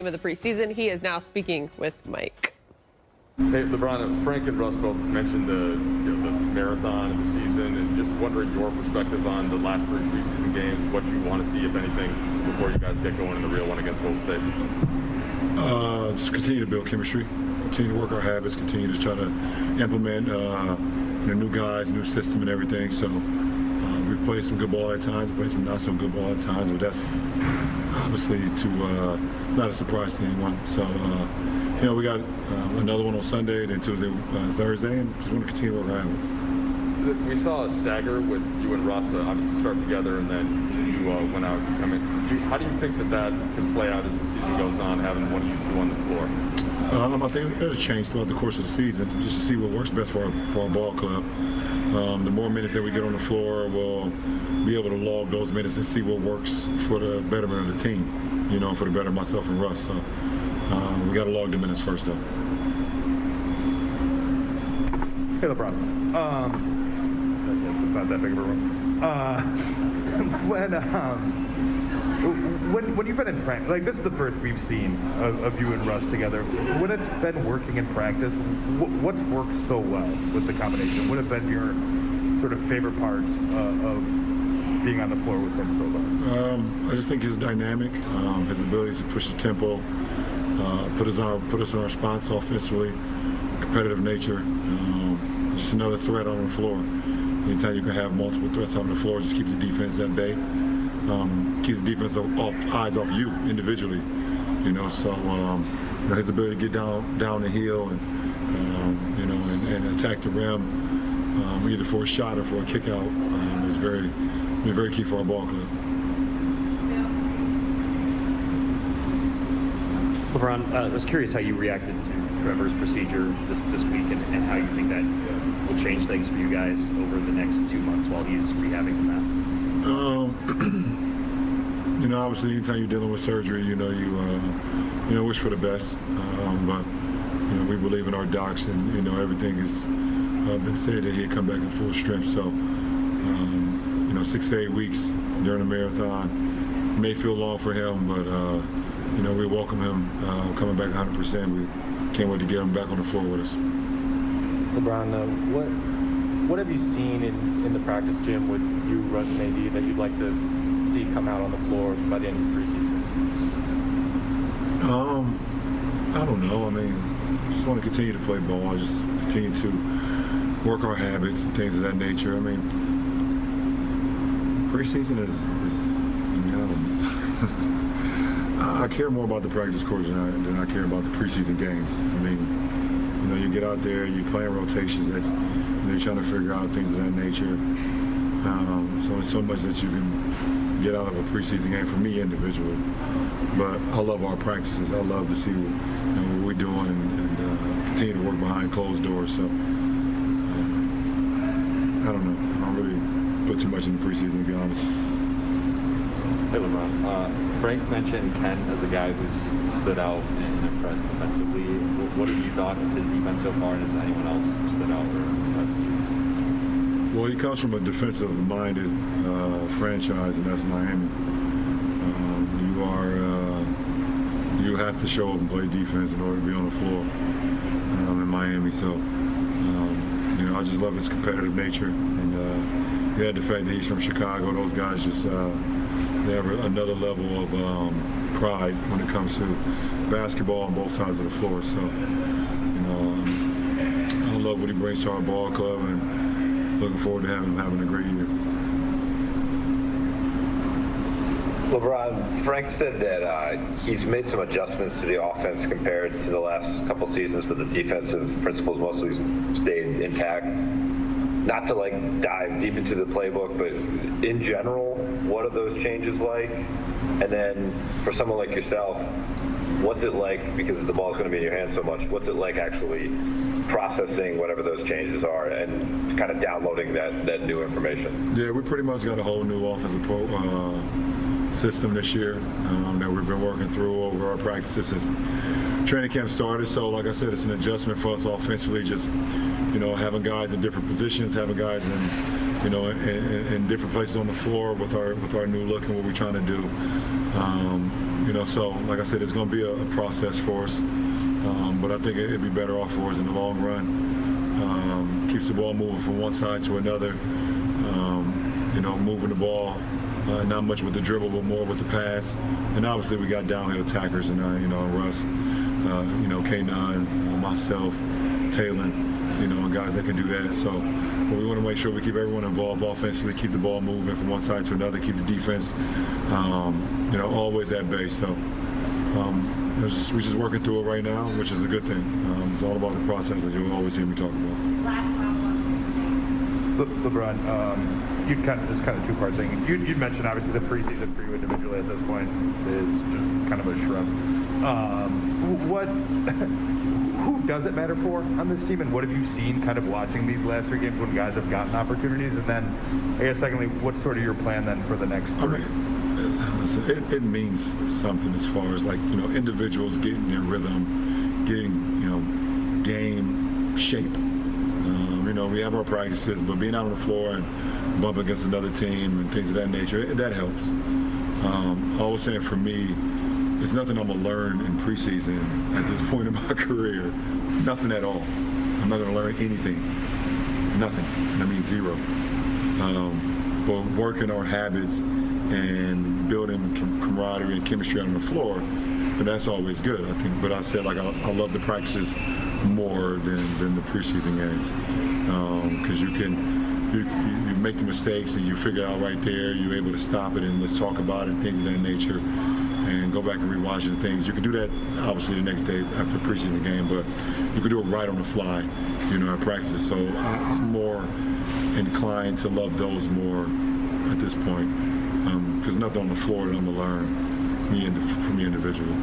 of the preseason. He is now speaking with Mike. Hey, LeBron, Frank and Russ both mentioned the marathon of the season, and just wondering your perspective on the last three preseason games, what you want to see, if anything, before you guys get going in the real one against Golden State. Just continue to build chemistry, continue to work our habits, continue to try to implement new guys, new system and everything. So we've played some good ball at times, played some not so good ball at times, but that's obviously it's not a surprise to anyone. So we got another one on Sunday, then Tuesday, Thursday, and just want to continue to work our habits. We saw a stagger with you and Russ obviously start together, and then you went out. I mean, how do you think that can play out as the season goes on, having one of you two on the floor? I think there's a change throughout the course of the season, just to see what works best for our ball club. The more minutes that we get on the floor, we'll be able to log those minutes and see what works for the betterment of the team, for the better of myself and Russ. So we got to log the minutes first, though. Hey, LeBron. I guess it's not that big of a room. When you've been in practice, like this is the first we've seen of you and Russ together. When it's been working in practice, what's worked so well with the combination? What have been your sort of favorite parts of being on the floor with him so far? I just think his dynamic, his ability to push the tempo, put us in our spots offensively, competitive nature, just another threat on the floor. Anytime you can have multiple threats on the floor, just keep the defense at bay. Keeps the defense eyes off you individually. So his ability to get down the hill and attack the rim, either for a shot or for a kick out, is very key for our ball club. LeBron, I was curious how you reacted to Trevor's procedure this week, and how you think that will change things for you guys over the next 2 months while he's rehabbing from that. Obviously, anytime you're dealing with surgery, you wish for the best. But we believe in our docs, and everything has been said that he'll come back in full strength. So 6 to 8 weeks during a marathon may feel long for him, but we welcome him coming back 100%. We can't wait to get him back on the floor with us. LeBron, what have you seen in the practice gym with you, Russ, and AD that you'd like to see come out on the floor by the end of the preseason? I don't know. I mean, just want to continue to play ball, just continue to work our habits and things of that nature. I mean, preseason is I don't know. I care more about the practice course than I care about the preseason games. I mean, you get out there, you play rotations that you're trying to figure out things of that nature. So there's so much that you can get out of a preseason game for me individually. But I love our practices. I love to see what we're doing and continue to work behind closed doors. So I don't know. I don't really put too much in the preseason, to be honest. Hey, LeBron. Frank mentioned Ken as a guy who's stood out and impressed defensively. What have you thought of his defense so far, and has anyone else stood out or impressed you? Well, he comes from a defensive-minded franchise, and that's Miami. You have to show up and play defense in order to be on the floor in Miami. So, I just love his competitive nature, and the fact that he's from Chicago. Those guys just they have another level of pride when it comes to basketball on both sides of the floor. So, I love what he brings to our ball club, and looking forward to having a great year. LeBron, Frank said that he's made some adjustments to the offense compared to the last couple seasons, but the defensive principles mostly stayed intact. Not to dive deep into the playbook, but in general, what are those changes like? And then for someone like yourself, what's it like, because the ball's going to be in your hands so much, what's it like actually processing whatever those changes are and kind of downloading that new information? Yeah, we pretty much got a whole new offensive system this year that we've been working through over our practices since training camp started. So like I said, it's an adjustment for us offensively, just having guys in different positions, having guys in different places on the floor with our new look and what we're trying to do. So like I said, it's going to be a process for us. But I think it'd be better off for us in the long run. Keeps the ball moving from one side to another. Moving the ball, not much with the dribble, but more with the pass. And obviously we got downhill attackers, and Russ, K9, myself, Talon, guys that can do that. So but we want to make sure we keep everyone involved offensively, keep the ball moving from one side to another, keep the defense, always at bay. So we're just working through it right now, which is a good thing. It's all about the process, as you'll always hear me talk about. LeBron, it's kind of two-part thing. You mentioned obviously the preseason for you individually at this point is just kind of a shrub. Who does it matter for on this team, and what have you seen kind of watching these last 3 games when guys have gotten opportunities? And then, I guess, secondly, what's sort of your plan then for the next 3? It means something as far as individuals getting their rhythm, getting game shape. We have our practices, but being out on the floor and bump against another team and things of that nature, that helps. I was saying for me, it's nothing I'm going to learn in preseason at this point in my career. Nothing at all. I'm not going to learn anything. Nothing. I mean, zero. But working our habits and building camaraderie and chemistry on the floor, and that's always good, I think. But I said, I love the practices more than the preseason games, because you make the mistakes and you figure out right there, you're able to stop it and let's talk about it, things of that nature, and go back and rewatch the things. You can do that obviously the next day after a preseason game, but you can do it right on the fly, at practices. So I'm more inclined to love those more at this point, because nothing on the floor that I'm gonna learn from me individually.